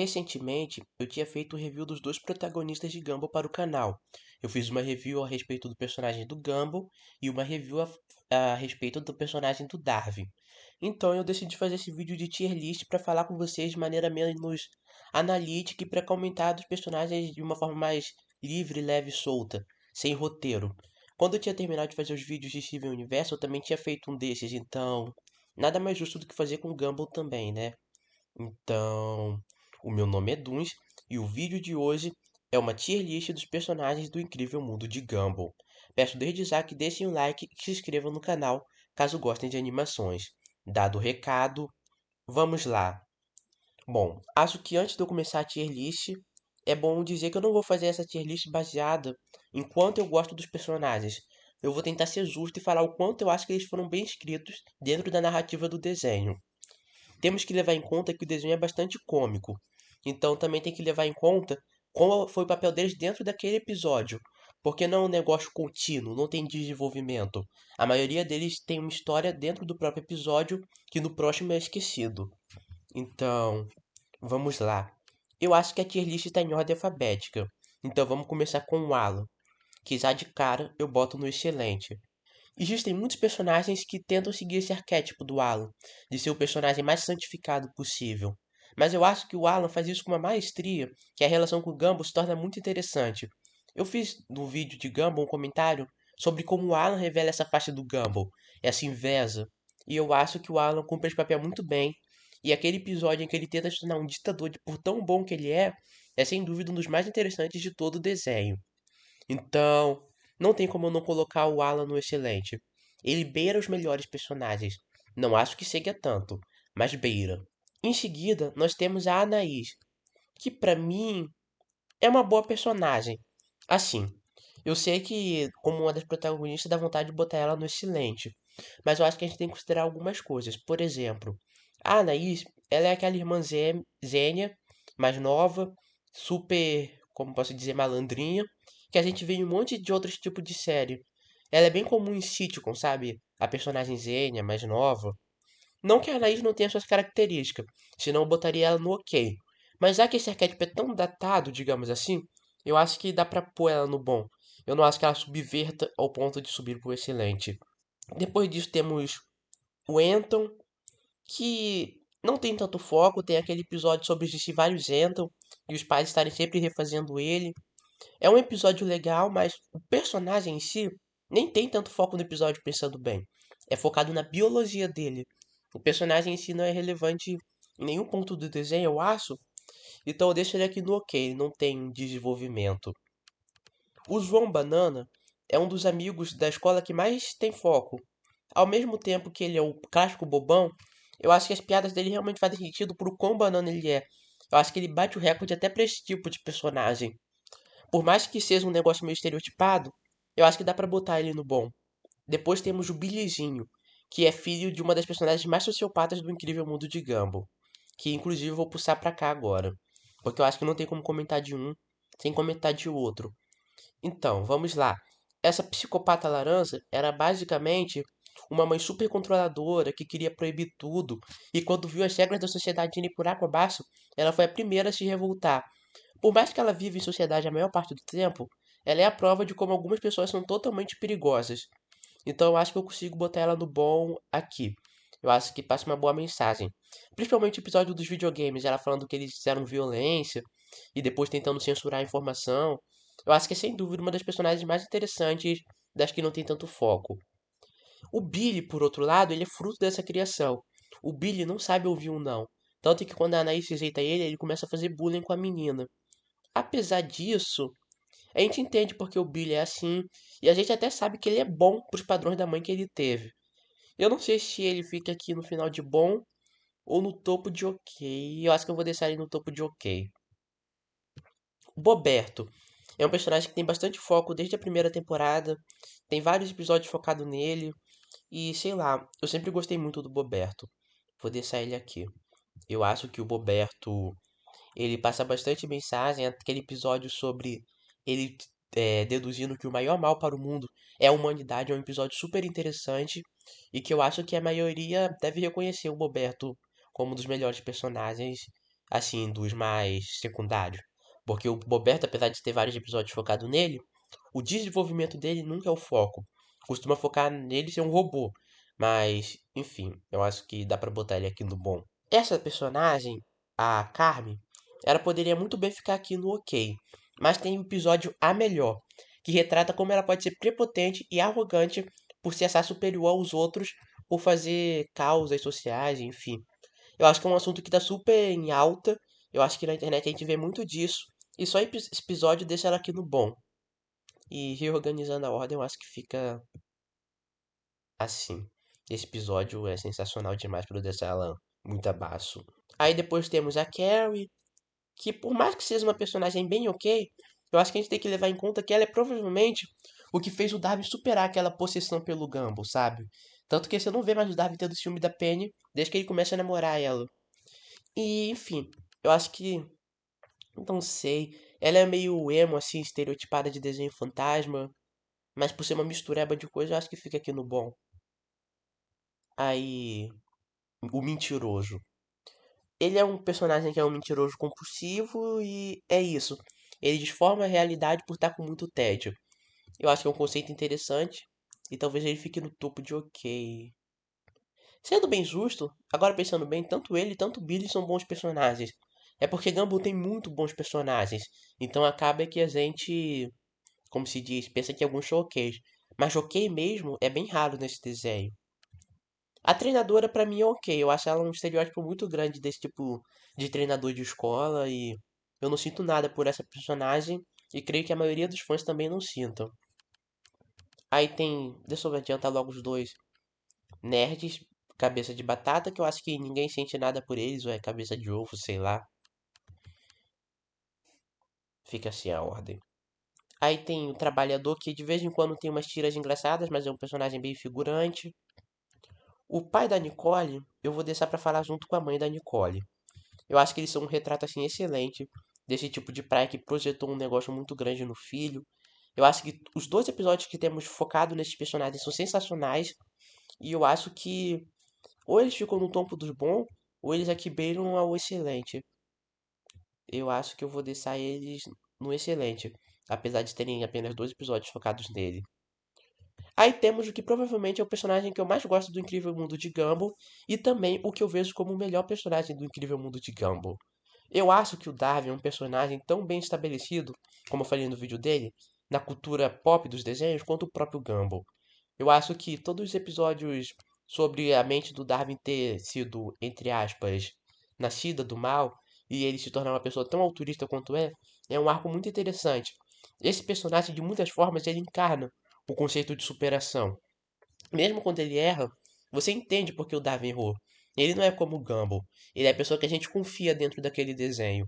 Recentemente, eu tinha feito o review dos dois protagonistas de Gumball para o canal. Eu fiz uma review a respeito do personagem do Gumball e uma review a respeito do personagem do Darwin. Então eu decidi fazer esse vídeo de tier list para falar com vocês de maneira menos analítica e para comentar dos personagens de uma forma mais livre, leve e solta, sem roteiro. Quando eu tinha terminado de fazer os vídeos de Steven Universo, eu também tinha feito um desses, então nada mais justo do que fazer com Gumball também, né? Então, o meu nome é Duns e o vídeo de hoje é uma tier list dos personagens do incrível mundo de Gumball. Peço desde já que deixem um like e se inscrevam no canal caso gostem de animações. Dado o recado, vamos lá. Bom, acho que antes de eu começar a tier list, é bom dizer que eu não vou fazer essa tier list baseada em quanto eu gosto dos personagens. Eu vou tentar ser justo e falar o quanto eu acho que eles foram bem escritos dentro da narrativa do desenho. Temos que levar em conta que o desenho é bastante cômico, então também tem que levar em conta qual foi o papel deles dentro daquele episódio, porque não é um negócio contínuo, não tem desenvolvimento. A maioria deles tem uma história dentro do próprio episódio que no próximo é esquecido. Então, vamos lá. Eu acho que a tier list está em ordem alfabética, então vamos começar com o Alan, que já de cara eu boto no excelente. Existem muitos personagens que tentam seguir esse arquétipo do Alan, de ser o personagem mais santificado possível. Mas eu acho que o Alan faz isso com uma maestria que a relação com o Gumball se torna muito interessante. Eu fiz no vídeo de Gumball um comentário sobre como o Alan revela essa face do Gumball, essa inveja. E eu acho que o Alan cumpre esse papel muito bem. E aquele episódio em que ele tenta se tornar um ditador por tão bom que ele é sem dúvida um dos mais interessantes de todo o desenho. Então, não tem como eu não colocar o Alan no excelente. Ele beira os melhores personagens. Não acho que chegue a tanto, mas beira. Em seguida, nós temos a Anaís, que pra mim é uma boa personagem. Assim, eu sei que como uma das protagonistas dá vontade de botar ela no excelente, mas eu acho que a gente tem que considerar algumas coisas. Por exemplo, a Anaís, ela é aquela irmã Zênia, mais nova, super, como posso dizer, malandrinha, que a gente vê em um monte de outros tipos de série. Ela é bem comum em sitcom, sabe? A personagem Zênia, mais nova. Não que a Anaís não tenha suas características, senão eu botaria ela no ok. Mas já que esse arquétipo é tão datado, digamos assim, eu acho que dá pra pôr ela no bom. Eu não acho que ela subverta ao ponto de subir pro excelente. Depois disso temos o Anton, que não tem tanto foco, tem aquele episódio sobre existir vários Anton e os pais estarem sempre refazendo ele. É um episódio legal, mas o personagem em si nem tem tanto foco no episódio pensando bem. É focado na biologia dele. O personagem em si não é relevante em nenhum ponto do desenho, eu acho. Então eu deixo ele aqui no ok, ele não tem desenvolvimento. O João Banana é um dos amigos da escola que mais tem foco. Ao mesmo tempo que ele é o clássico bobão, eu acho que as piadas dele realmente fazem sentido por o quão banana ele é. Eu acho que ele bate o recorde até pra esse tipo de personagem. Por mais que seja um negócio meio estereotipado, eu acho que dá pra botar ele no bom. Depois temos o Billyzinho, que é filho de uma das personagens mais sociopatas do Incrível Mundo de Gumball, que inclusive eu vou puxar pra cá agora, porque eu acho que não tem como comentar de um sem comentar de outro. Então, vamos lá. Essa psicopata laranja era basicamente uma mãe super controladora que queria proibir tudo, e quando viu as regras da sociedade indo por água abaixo, ela foi a primeira a se revoltar. Por mais que ela viva em sociedade a maior parte do tempo, ela é a prova de como algumas pessoas são totalmente perigosas. Então eu acho que eu consigo botar ela no bom aqui. Eu acho que passa uma boa mensagem. Principalmente o episódio dos videogames, ela falando que eles fizeram violência e depois tentando censurar a informação. Eu acho que é sem dúvida uma das personagens mais interessantes das que não tem tanto foco. O Billy, por outro lado, ele é fruto dessa criação. O Billy não sabe ouvir um não. Tanto que quando a Anaís rejeita ele, ele começa a fazer bullying com a menina. Apesar disso, a gente entende porque o Billy é assim, e a gente até sabe que ele é bom pros padrões da mãe que ele teve. Eu não sei se ele fica aqui no final de bom ou no topo de ok. Eu acho que eu vou deixar ele no topo de ok. O Boberto é um personagem que tem bastante foco desde a primeira temporada, tem vários episódios focados nele, e sei lá, eu sempre gostei muito do Boberto. Vou deixar ele aqui. Eu acho que o Boberto ele passa bastante mensagem, aquele episódio sobre ele deduzindo que o maior mal para o mundo é a humanidade, é um episódio super interessante e que eu acho que a maioria deve reconhecer o Roberto como um dos melhores personagens assim, dos mais secundários. Porque o Boberto, apesar de ter vários episódios focados nele, o desenvolvimento dele nunca é o foco. Costuma focar nele ser um robô. Mas, enfim, eu acho que dá pra botar ele aqui no bom. Essa personagem, a Carmen, ela poderia muito bem ficar aqui no ok. Mas tem um episódio A Melhor, que retrata como ela pode ser prepotente e arrogante por se achar superior aos outros, por fazer causas sociais, enfim. Eu acho que é um assunto que tá super em alta. Eu acho que na internet a gente vê muito disso. E só esse episódio deixa ela aqui no bom. E reorganizando a ordem, eu acho que fica assim. Esse episódio é sensacional demais para eu deixar ela muito abaixo. Aí depois temos a Carrie, que por mais que seja uma personagem bem ok, eu acho que a gente tem que levar em conta que ela é provavelmente o que fez o Darwin superar aquela possessão pelo Gumball, sabe? Tanto que você não vê mais o Darwin tendo ciúme da Penny desde que ele começa a namorar ela. E, enfim, eu acho que, não sei, ela é meio emo, assim, estereotipada de desenho fantasma, mas por ser uma mistureba de coisa, eu acho que fica aqui no bom. Aí, o mentiroso. Ele é um personagem que é um mentiroso compulsivo e é isso. Ele desforma a realidade por estar com muito tédio. Eu acho que é um conceito interessante e talvez ele fique no topo de ok. Sendo bem justo, agora pensando bem, tanto ele tanto Billy são bons personagens. É porque Gumball tem muito bons personagens. Então acaba que a gente, como se diz, pensa que alguns são ok. Mas ok mesmo é bem raro nesse desenho. A treinadora pra mim é ok. Eu acho ela um estereótipo muito grande desse tipo de treinador de escola e eu não sinto nada por essa personagem e creio que a maioria dos fãs também não sintam. Aí tem, deixa eu adiantar logo os dois nerds, cabeça de batata, que eu acho que ninguém sente nada por eles, ou é cabeça de ovo, sei lá. Fica assim a ordem. Aí tem o trabalhador que de vez em quando tem umas tiras engraçadas, mas é um personagem bem figurante. O pai da Nicole, eu vou deixar pra falar junto com a mãe da Nicole. Eu acho que eles são um retrato assim excelente desse tipo de praia que projetou um negócio muito grande no filho. Eu acho que os dois episódios que temos focado nesses personagens são sensacionais e eu acho que ou eles ficam no topo dos bons ou eles aqui beiram ao excelente. Eu acho que eu vou deixar eles no excelente, apesar de terem apenas dois episódios focados nele. Aí temos o que provavelmente é o personagem que eu mais gosto do Incrível Mundo de Gumball e também o que eu vejo como o melhor personagem do Incrível Mundo de Gumball. Eu acho que o Darwin é um personagem tão bem estabelecido, como eu falei no vídeo dele, na cultura pop dos desenhos, quanto o próprio Gumball. Eu acho que todos os episódios sobre a mente do Darwin ter sido, entre aspas, nascida do mal e ele se tornar uma pessoa tão altruísta quanto é um arco muito interessante. Esse personagem, de muitas formas, ele encarna o conceito de superação. Mesmo quando ele erra, você entende porque o Darwin errou. Ele não é como o Gumball. Ele é a pessoa que a gente confia dentro daquele desenho.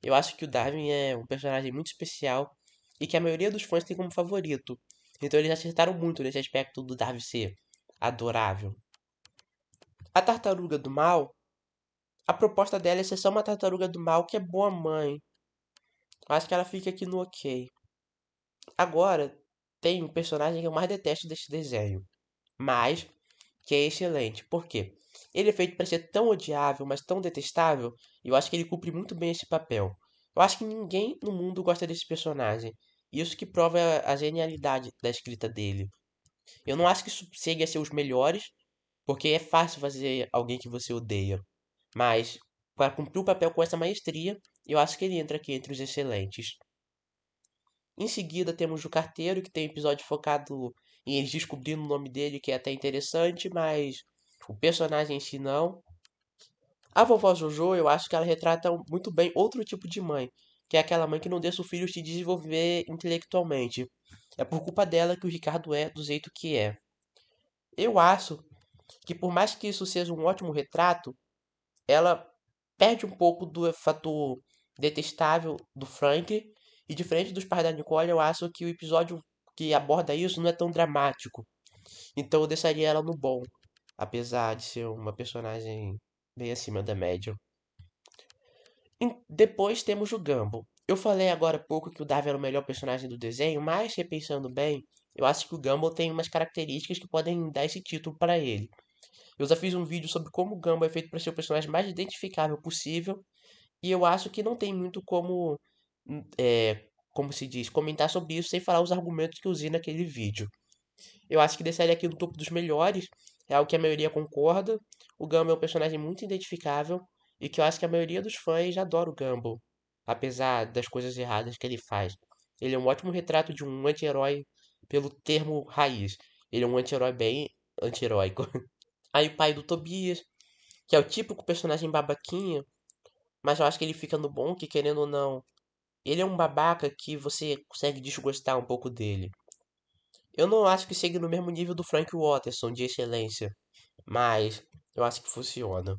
Eu acho que o Darwin é um personagem muito especial e que a maioria dos fãs tem como favorito. Então eles acertaram muito nesse aspecto do Darwin ser adorável. A tartaruga do mal, a proposta dela é ser só uma tartaruga do mal que é boa mãe. Acho que ela fica aqui no ok. Agora, tem um personagem que eu mais detesto desse desenho, mas que é excelente. Por quê? Ele é feito para ser tão odiável, mas tão detestável, e eu acho que ele cumpre muito bem esse papel. Eu acho que ninguém no mundo gosta desse personagem. Isso que prova a genialidade da escrita dele. Eu não acho que isso chegue a ser os melhores, porque é fácil fazer alguém que você odeia. Mas, para cumprir o papel com essa maestria, eu acho que ele entra aqui entre os excelentes. Em seguida, temos o Carteiro, que tem um episódio focado em eles descobrindo o nome dele, que é até interessante, mas o personagem em si não. A vovó Jojo, eu acho que ela retrata muito bem outro tipo de mãe, que é aquela mãe que não deixa o filho se desenvolver intelectualmente. É por culpa dela que o Ricardo é do jeito que é. Eu acho que por mais que isso seja um ótimo retrato, ela perde um pouco do fator detestável do Frank. E diferente dos pais da Nicole, eu acho que o episódio que aborda isso não é tão dramático. Então eu deixaria ela no bom, apesar de ser uma personagem bem acima da média. Depois temos o Gumball. Eu falei agora há pouco que o Darwin era o melhor personagem do desenho, mas repensando bem, eu acho que o Gumball tem umas características que podem dar esse título para ele. Eu já fiz um vídeo sobre como o Gumball é feito para ser o personagem mais identificável possível, E eu acho que não tem muito como, como se diz, comentar sobre isso sem falar os argumentos que eu usei naquele vídeo. Eu acho que deixaria aqui no topo dos melhores, é algo que a maioria concorda. O Gumball é um personagem muito identificável e que eu acho que a maioria dos fãs adora o Gumball, apesar das coisas erradas que ele faz. Ele é um ótimo retrato de um anti-herói pelo termo raiz. Ele é um anti-herói bem anti-heróico. Aí o pai do Tobias, que é o típico personagem babaquinha, mas eu acho que ele fica no bom, que querendo ou não, ele é um babaca que você consegue desgostar um pouco dele. Eu não acho que chegue no mesmo nível do Frank Watterson de excelência, mas eu acho que funciona.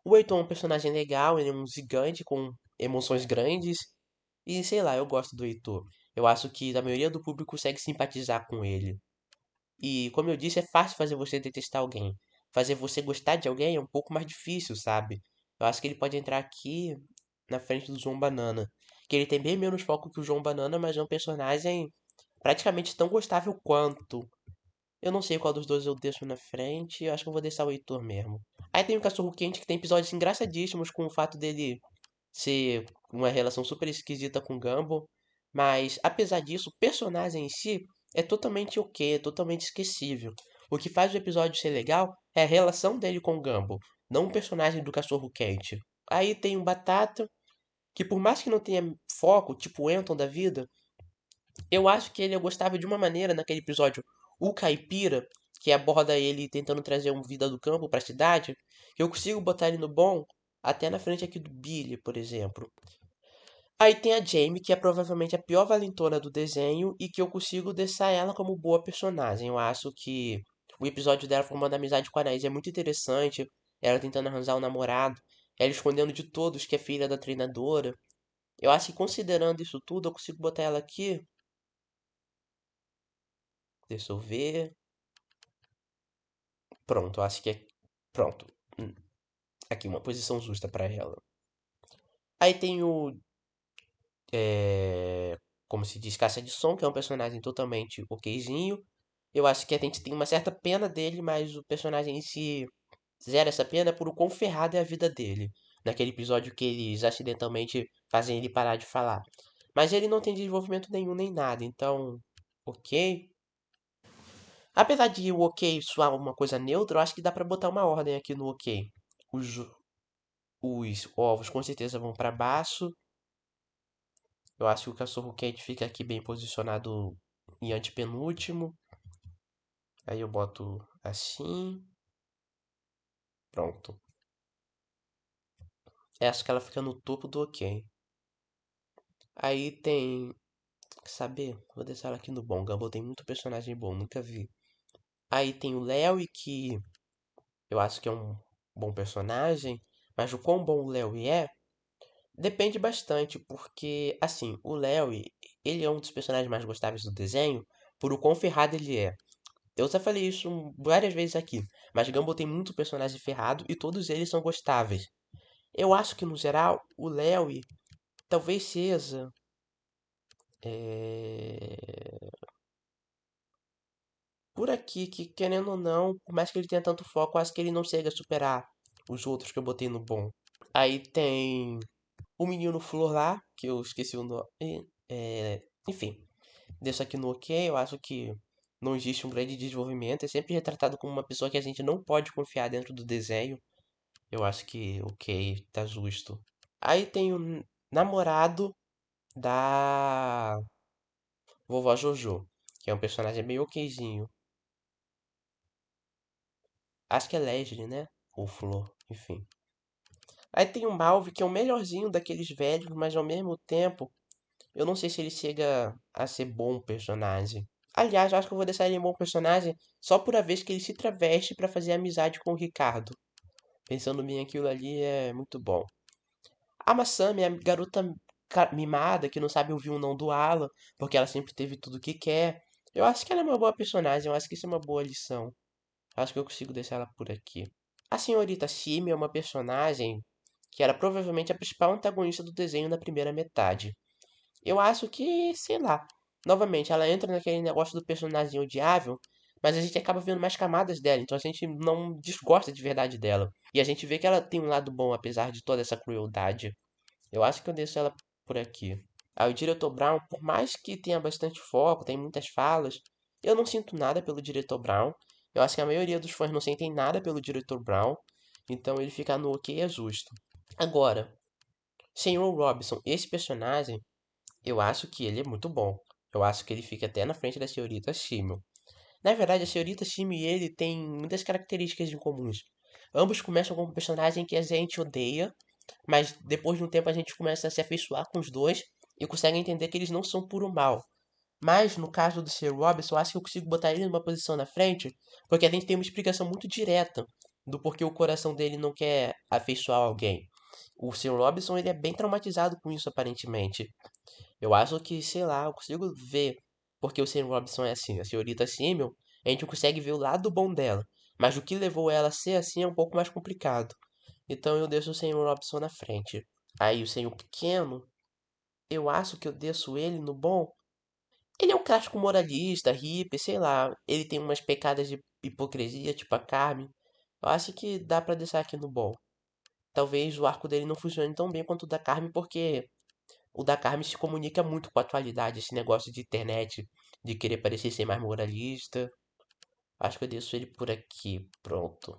O Heitor é um personagem legal, ele é um gigante com emoções grandes, e sei lá, eu gosto do Heitor. Eu acho que a maioria do público consegue simpatizar com ele. E, como eu disse, é fácil fazer você detestar alguém. Fazer você gostar de alguém é um pouco mais difícil, sabe? Eu acho que ele pode entrar aqui na frente do João Banana. Que ele tem bem menos foco que o João Banana, mas é um personagem praticamente tão gostável quanto. Eu não sei qual dos dois eu deixo na frente, eu acho que eu vou deixar o Heitor mesmo. Aí tem o Cachorro Quente, que tem episódios engraçadíssimos com o fato dele ser uma relação super esquisita com o Gumball. Mas, apesar disso, o personagem em si é totalmente ok, é totalmente esquecível. O que faz o episódio ser legal é a relação dele com o Gumball, não o personagem do Cachorro Quente. Aí tem o Batata, que por mais que não tenha foco, tipo o Anton da vida, eu acho que ele eu gostava de uma maneira naquele episódio, o Caipira, que aborda ele tentando trazer uma vida do campo para a cidade, que eu consigo botar ele no bom, até na frente aqui do Billy, por exemplo. Aí tem a Jamie, que é provavelmente a pior valentona do desenho e que eu consigo deixar ela como boa personagem. Eu acho que o episódio dela formando amizade com a Anaís é muito interessante. Ela tentando arranjar um namorado, ela escondendo de todos que é filha da treinadora. Eu acho que considerando isso tudo, eu consigo botar ela aqui. Deixa eu ver. Pronto, acho que é. Pronto. Aqui, uma posição justa pra ela. Aí tem o. Como se diz, Caixa de Som, que é um personagem totalmente okzinho. Eu acho que a gente tem uma certa pena dele, mas o personagem em si zera essa pena por o quão ferrada é a vida dele. Naquele episódio que eles acidentalmente fazem ele parar de falar. Mas ele não tem desenvolvimento nenhum nem nada, então. Ok. Apesar de o ok soar uma coisa neutra, eu acho que dá pra botar uma ordem aqui no ok. Os Os ovos com certeza vão para baixo. Eu acho que o cachorro quente fica aqui bem posicionado em antepenúltimo. Aí eu boto assim. Pronto. Acho que ela fica no topo do ok. Aí tem. Quer saber? Vou deixar ela aqui no bom. Gumball tem muito personagem bom, nunca vi. Aí tem o Léo, que eu acho que é um bom personagem. Mas o quão bom o Léo é depende bastante, porque, assim, o Léo, ele é um dos personagens mais gostáveis do desenho por o quão ferrado ele é. Eu já falei isso várias vezes aqui, mas Gumball tem muito personagem ferrado e todos eles são gostáveis. Eu acho que, no geral, o Lewy talvez seja. é, Por aqui, que querendo ou não, por mais que ele tenha tanto foco, eu acho que ele não chega a superar os outros que eu botei no bom. Aí tem o menino Flor lá, que eu esqueci o nome. Enfim, deixo aqui no ok. Eu acho que não existe um grande desenvolvimento. É sempre retratado como uma pessoa que a gente não pode confiar dentro do desenho. Eu acho que ok, tá justo. Aí tem o namorado da vovó Jojo, que é um personagem meio okzinho. Acho que é Leslie, né? Ou Flor, enfim. Aí tem o Malve, que é o melhorzinho daqueles velhos, mas ao mesmo tempo, eu não sei se ele chega a ser bom personagem. Aliás, eu acho que eu vou deixar ele um bom personagem só por a vez que ele se traveste pra fazer amizade com o Ricardo. Pensando bem, aquilo ali é muito bom. A Masami é a garota mimada que não sabe ouvir um não do Alan, porque ela sempre teve tudo que quer. Eu acho que ela é uma boa personagem, eu acho que isso é uma boa lição. Acho que eu consigo deixar ela por aqui. A senhorita Shimi é uma personagem que era provavelmente a principal antagonista do desenho na primeira metade. Eu acho que, sei lá, novamente, ela entra naquele negócio do personagem odiável, mas a gente acaba vendo mais camadas dela, então a gente não desgosta de verdade dela. E a gente vê que ela tem um lado bom, apesar de toda essa crueldade. Eu acho que eu deixo ela por aqui. Aí o diretor Brown, por mais que tenha bastante foco, tem muitas falas, eu não sinto nada pelo diretor Brown. Eu acho que a maioria dos fãs não sentem nada pelo diretor Brown, então ele ficar no ok é justo. Agora, Senhor Robinson, esse personagem, eu acho que ele é muito bom. Eu acho que ele fica até na frente da senhorita Shimel. Na verdade, a senhorita Shimel e ele têm muitas características em comuns. Ambos começam com um personagem que a gente odeia, mas depois de um tempo a gente começa a se afeiçoar com os dois e consegue entender que eles não são puro mal. Mas no caso do Sr. Robinson, eu acho que eu consigo botar ele numa posição na frente, porque a gente tem uma explicação muito direta do porquê o coração dele não quer afeiçoar alguém. O Sr. Robinson, ele é bem traumatizado com isso, aparentemente. Eu acho que, sei lá, eu consigo ver porque o Sr. Robinson é assim. A senhorita Simmel, a gente consegue ver o lado bom dela, mas o que levou ela a ser assim é um pouco mais complicado. Então eu deixo o Senhor Robson na frente. Aí o Senhor Pequeno, eu acho que eu deixo ele no bom. Ele é um clássico moralista, hippie, sei lá. Ele tem umas pecadas de hipocrisia, tipo a Carmen. Eu acho que dá pra deixar aqui no bom. Talvez o arco dele não funcione tão bem quanto o da Carmen, porque o da Carmen se comunica muito com a atualidade, esse negócio de internet, de querer parecer ser mais moralista. Acho que eu deixo ele por aqui, pronto.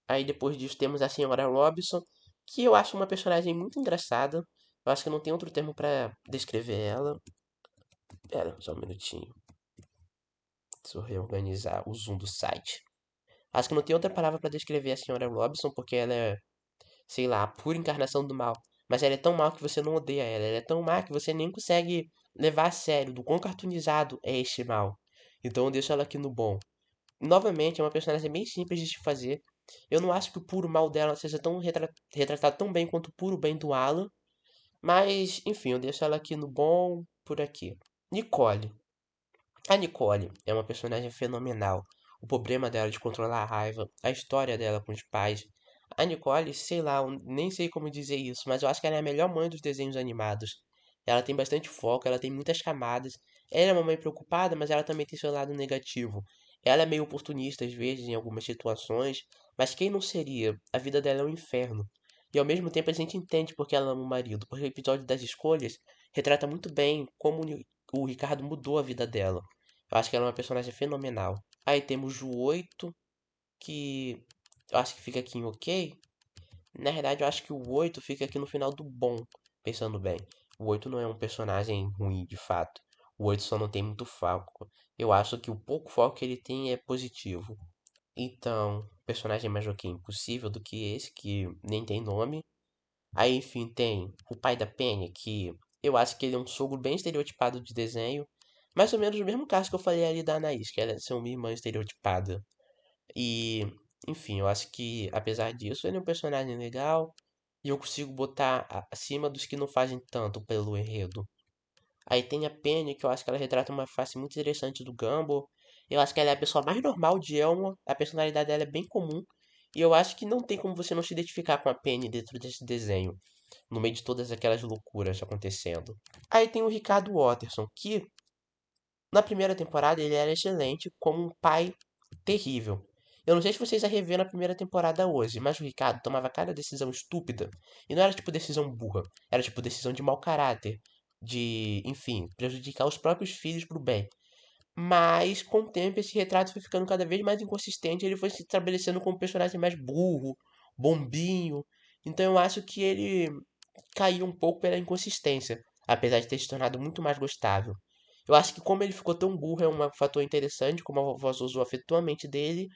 Aí depois disso temos a Senhora Robinson, que eu acho uma personagem muito engraçada. Eu acho que não tem outro termo pra descrever ela. Pera, só um minutinho. Deixa eu reorganizar o zoom do site. Acho que não tem outra palavra pra descrever a Senhora Robinson, porque ela é, sei lá, a pura encarnação do mal. Mas ela é tão mal que você não odeia ela. Ela é tão má que você nem consegue levar a sério do quão cartoonizado é este mal. Então eu deixo ela aqui no bom. Novamente, é uma personagem bem simples de se fazer. Eu não acho que o puro mal dela seja tão retratado tão bem quanto o puro bem do Alan. Mas, enfim, eu deixo ela aqui no bom por aqui. Nicole. A Nicole é uma personagem fenomenal. O problema dela de controlar a raiva, a história dela com os pais. A Nicole, sei lá, eu nem sei como dizer isso, mas eu acho que ela é a melhor mãe dos desenhos animados. Ela tem bastante foco, ela tem muitas camadas. Ela é uma mãe preocupada, mas ela também tem seu lado negativo. Ela é meio oportunista às vezes em algumas situações, mas quem não seria? A vida dela é um inferno. E ao mesmo tempo a gente entende porque ela ama o marido, porque o episódio das escolhas retrata muito bem como o Ricardo mudou a vida dela. Eu acho que ela é uma personagem fenomenal. Aí temos o 8, que eu acho que fica aqui em ok. Na verdade, eu acho que o 8 fica aqui no final do bom, pensando bem. O 8 não é um personagem ruim, de fato. O 8 só não tem muito foco. Eu acho que o pouco foco que ele tem é positivo. Então, personagem mais ok impossível do que esse, que nem tem nome. Aí, enfim, tem o pai da Penny, que eu acho que ele é um sogro bem estereotipado de desenho. Mais ou menos o mesmo caso que eu falei ali da Anaís, que ela é ser uma irmã estereotipada. E, enfim, eu acho que, apesar disso, ele é um personagem legal. E eu consigo botar acima dos que não fazem tanto pelo enredo. Aí tem a Penny, que eu acho que ela retrata uma face muito interessante do Gumball. Eu acho que ela é a pessoa mais normal de Elma. A personalidade dela é bem comum. E eu acho que não tem como você não se identificar com a Penny dentro desse desenho. No meio de todas aquelas loucuras acontecendo. Aí tem o Ricardo Watterson, que na primeira temporada ele era excelente como um pai terrível. Eu não sei se vocês já reveram a primeira temporada hoje, mas o Ricardo tomava cada decisão estúpida. E não era tipo decisão burra, era tipo decisão de mau caráter. De, enfim, prejudicar os próprios filhos pro bem. Mas com o tempo esse retrato foi ficando cada vez mais inconsistente. Ele foi se estabelecendo como um personagem mais burro, bombinho. Então eu acho que ele caiu um pouco pela inconsistência, apesar de ter se tornado muito mais gostável. Eu acho que como ele ficou tão burro é um fator interessante, como a vovó Zuzu afetou a mente dele,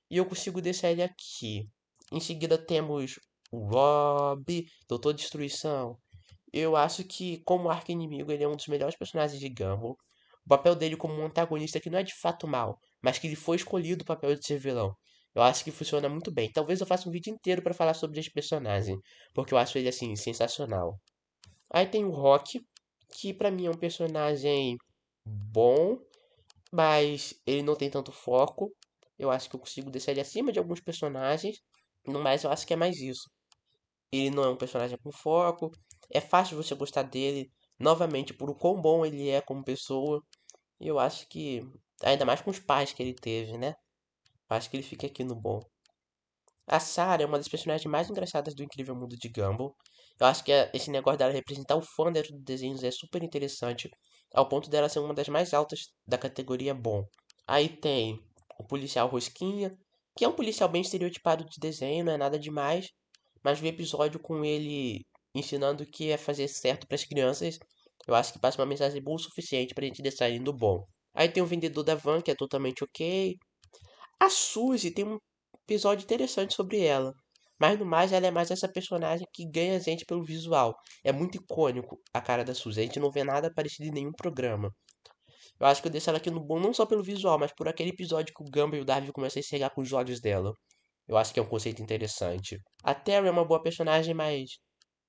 e eu consigo deixar ele aqui. Em seguida temos o Rob, Doutor Destruição. Eu acho que, como arqui-inimigo, ele é um dos melhores personagens de Gumball. O papel dele como um antagonista que não é de fato mal, mas que ele foi escolhido o papel de ser vilão. Eu acho que funciona muito bem. Talvez eu faça um vídeo inteiro para falar sobre esse personagem, porque eu acho ele assim sensacional. Aí tem o Rock, que pra mim é um personagem bom, mas ele não tem tanto foco. Eu acho que eu consigo deixar ele acima de alguns personagens, no mais eu acho que é mais isso. Ele não é um personagem com foco, é fácil você gostar dele, novamente por o quão bom ele é como pessoa. E eu acho que, ainda mais com os pais que ele teve, né? Acho que ele fica aqui no bom. A Sarah é uma das personagens mais engraçadas do Incrível Mundo de Gumball. Eu acho que esse negócio dela representar o fã dentro dos desenhos é super interessante, ao ponto dela ser uma das mais altas da categoria bom. Aí tem o policial Rosquinha, que é um policial bem estereotipado de desenho, não é nada demais, mas o episódio com ele ensinando o que é fazer certo para as crianças, eu acho que passa uma mensagem boa o suficiente pra gente deixar indo bom. Aí tem o vendedor da van, que é totalmente ok. A Suzy tem um episódio interessante sobre ela. Mas no mais, ela é mais essa personagem que ganha a gente pelo visual. É muito icônico a cara da Suzy. A gente não vê nada parecido em nenhum programa. Eu acho que eu deixo ela aqui no bom não só pelo visual, mas por aquele episódio que o Gumball e o Darwin começam a enxergar com os olhos dela. Eu acho que é um conceito interessante. A Terry é uma boa personagem, mas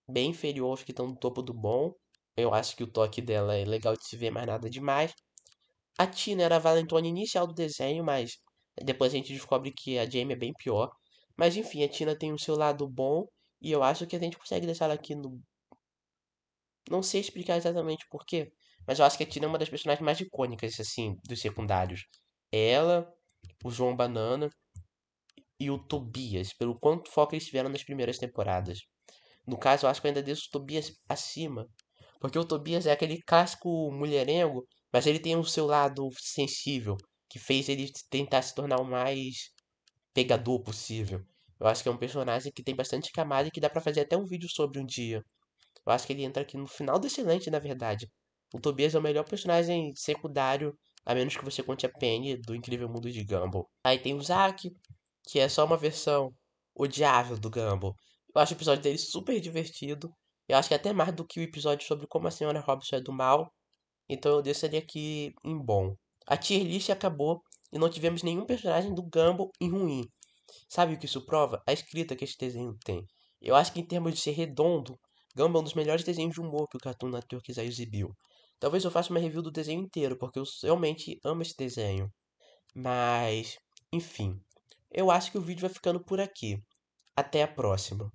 bem inferior aos que estão no topo do bom. Eu acho que o toque dela é legal de se ver, mas nada demais. A Tina era a valentona inicial do desenho, mas depois a gente descobre que a Jamie é bem pior. Mas enfim, a Tina tem o seu lado bom e eu acho que a gente consegue deixar ela aqui no. Não sei explicar exatamente por quê, mas eu acho que a Tina é uma das personagens mais icônicas, assim, dos secundários. Ela, o João Banana e o Tobias, pelo quanto foco eles tiveram nas primeiras temporadas. No caso, eu acho que eu ainda deixo o Tobias acima, porque o Tobias é aquele clássico mulherengo, mas ele tem o seu lado sensível, que fez ele tentar se tornar o mais pegador possível. Eu acho que é um personagem que tem bastante camada e que dá pra fazer até um vídeo sobre um dia. Eu acho que ele entra aqui no final do excelente, na verdade. O Tobias é o melhor personagem secundário, a menos que você conte a Penny do Incrível Mundo de Gumball. Aí tem o Zack, que é só uma versão odiável do Gumball. Eu acho o episódio dele super divertido. Eu acho que é até mais do que o episódio sobre como a senhora Robson é do mal. Então eu deixo ele aqui em bom. A tier list acabou e não tivemos nenhum personagem do Gumball em ruim. Sabe o que isso prova? A escrita que esse desenho tem. Eu acho que em termos de ser redondo, Gumball é um dos melhores desenhos de humor que o Cartoon Network já exibiu. Talvez eu faça uma review do desenho inteiro, porque eu realmente amo esse desenho. Mas, enfim, eu acho que o vídeo vai ficando por aqui. Até a próxima.